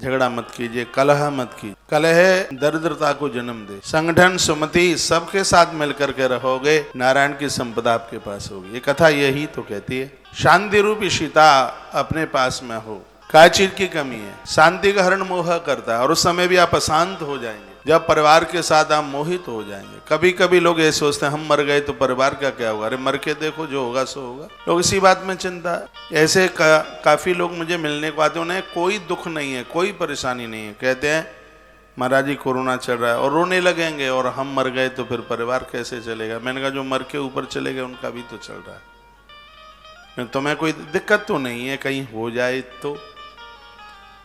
झगड़ा मत कीजिए, कलह मत कीजिए। कलह दरिद्रता को जन्म दे। संगठन सुमति सबके साथ मिलकर के रहोगे, नारायण की संपदा आपके पास होगी। ये कथा यही तो कहती है। शांति रूपी सीता अपने पास में हो। क्या चीज की कमी है? शांति का हरण मोह करता है और उस समय भी आप अशांत हो जाएंगे जब परिवार के साथ आप मोहित हो जाएंगे। कभी कभी लोग ये सोचते हैं हम मर गए तो परिवार का क्या होगा। अरे मर के देखो, जो होगा सो होगा। लोग इसी बात में चिंता है। ऐसे काफी लोग मुझे मिलने को आते हैं, उन्हें कोई दुख नहीं है, कोई परेशानी नहीं है। कहते हैं महाराज जी कोरोना चल रहा है, और रोने लगेंगे और हम मर गए तो फिर परिवार कैसे चलेगा। मैंने कहा जो मर के ऊपर चले गए उनका भी तो चल रहा है, तुम्हें कोई दिक्कत तो नहीं है कहीं हो जाए तो।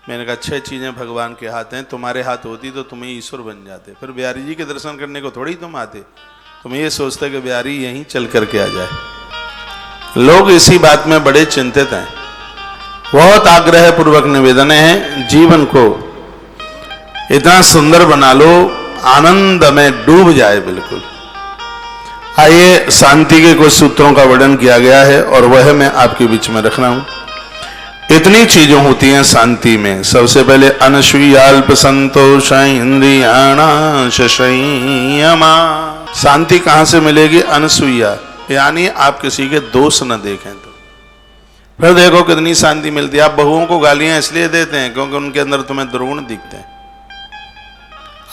मैंने कहा 6 चीजें भगवान के हाथ हैं, तुम्हारे हाथ होती तो तुम्हें ईश्वर बन जाते। फिर बिहारी जी के दर्शन करने को थोड़ी तुम आते, तुम ये सोचते कि बिहारी यहीं चल करके आ जाए। लोग इसी बात में बड़े चिंतित हैं। बहुत आग्रह पूर्वक निवेदन है, जीवन को इतना सुंदर बना लो, आनंद में डूब जाए बिल्कुल। आइए, शांति के कुछ सूत्रों का वर्णन किया गया है और वह मैं आपके बीच में रख रहा हूं। इतनी चीजें होती हैं शांति में। सबसे पहले अनसूयाल्प संतोष इंद्रियाणाश संयमा। शांति कहां से मिलेगी? अनसूया, यानी आप किसी के दोष न देखें तो। फिर देखो कितनी शांति मिलती है। आप बहुओं को गालियां इसलिए देते हैं क्योंकि उनके अंदर तुम्हें दुर्गुण दिखते हैं।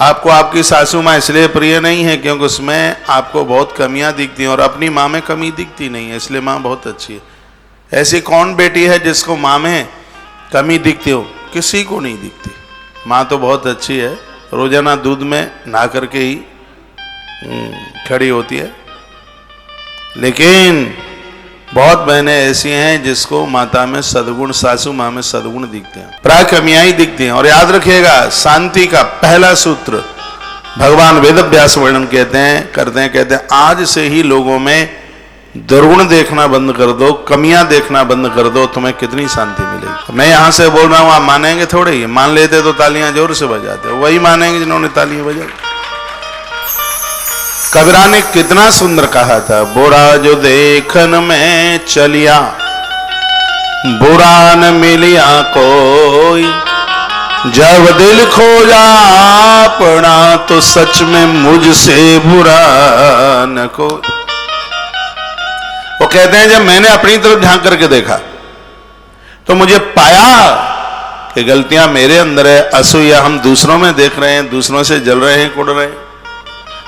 आपको आपकी सासू माँ इसलिए प्रिय नहीं है क्योंकि उसमें आपको बहुत कमियां दिखती हैं, और अपनी माँ में कमी दिखती नहीं है, इसलिए माँ बहुत अच्छी है। ऐसी कौन बेटी है जिसको माँ में कमी दिखती हो? किसी को नहीं दिखती। माँ तो बहुत अच्छी है, रोजाना दूध में नहा करके ही खड़ी होती है। लेकिन बहुत बहनें ऐसी हैं जिसको माता में सद्गुण, सासू माँ में सद्गुण दिखते हैं, प्राय कमियां ही दिखती हैं। और याद रखिएगा, शांति का पहला सूत्र भगवान वेद व्यास वर्णन करते हैं आज से ही लोगों में दुर्गुण देखना बंद कर दो, कमियां देखना बंद कर दो, तुम्हें कितनी शांति मिलेगी। मैं यहां से बोल रहा हूं, आप मानेंगे थोड़े ही। मान लेते तो तालियां जोर से बजाते, वही मानेंगे जिन्होंने तालियां बजाई। कबीरा ने कितना सुंदर कहा था, बुरा जो देखन में चलिया, बुरा न मिलिया कोई, जब दिल खोजा अपना तो सच में मुझसे बुरा न कोई। वो कहते हैं जब मैंने अपनी तरफ झांक करके देखा तो मुझे पाया कि गलतियां मेरे अंदर है, असूया हम दूसरों में देख रहे हैं, दूसरों से जल रहे हैं, कुड़ रहे हैं।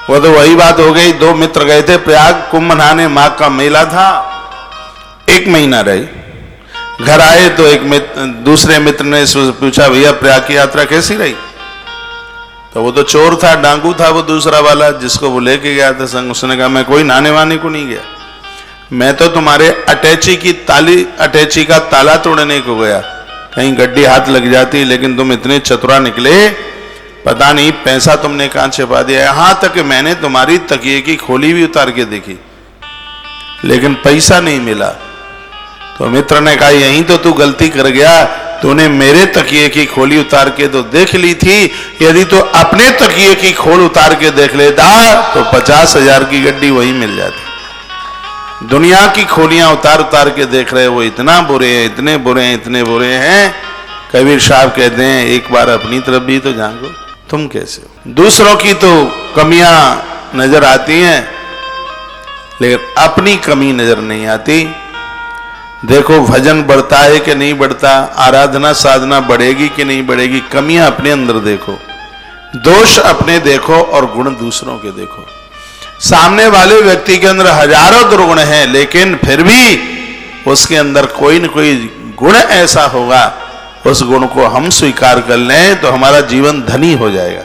वो तो वही बात हो गई। 2 मित्र गए थे प्रयाग कुंभ नहाने, माघ का मेला था, 1 महीना रहे। घर आए तो दूसरे मित्र ने पूछा भैया प्रयाग की यात्रा कैसी रही? तो वो तो चोर था, डांकू था वो दूसरा वाला जिसको वो लेके गया था संग। उसने कहा मैं कोई नहाने वाने को नहीं गया, मैं तो तुम्हारे अटैची का ताला तोड़ने को गया। कहीं गड्डी हाथ लग जाती, लेकिन तुम इतने चतुरा निकले, पता नहीं पैसा तुमने कहां छिपा दिया। यहां तक मैंने तुम्हारी तकिए की खोली भी उतार के देखी, लेकिन पैसा नहीं मिला। तो मित्र ने कहा यही तो तू गलती कर गया, तूने मेरे तकिए की खोली उतार के तो देख ली थी। यदि तो अपने तकिए की खोल उतार के देख लेता तो 50,000 की गड्डी वही मिल जाती। दुनिया की खोलियां उतार के देख रहे, वो इतना बुरे हैं, इतने बुरे हैं, इतने बुरे हैं। कबीर साहब कहते हैं एक बार अपनी तरफ भी तो झांको, तुम कैसे हो? दूसरों की तो कमियां नजर आती हैं, लेकिन अपनी कमी नजर नहीं आती। देखो भजन बढ़ता है कि नहीं बढ़ता, आराधना साधना बढ़ेगी कि नहीं बढ़ेगी, कमियां अपने अंदर देखो, दोष अपने देखो और गुण दूसरों के देखो। सामने वाले व्यक्ति के अंदर हजारों दुर्गुण हैं, लेकिन फिर भी उसके अंदर कोई न कोई गुण ऐसा होगा, उस गुण को हम स्वीकार कर लें तो हमारा जीवन धनी हो जाएगा।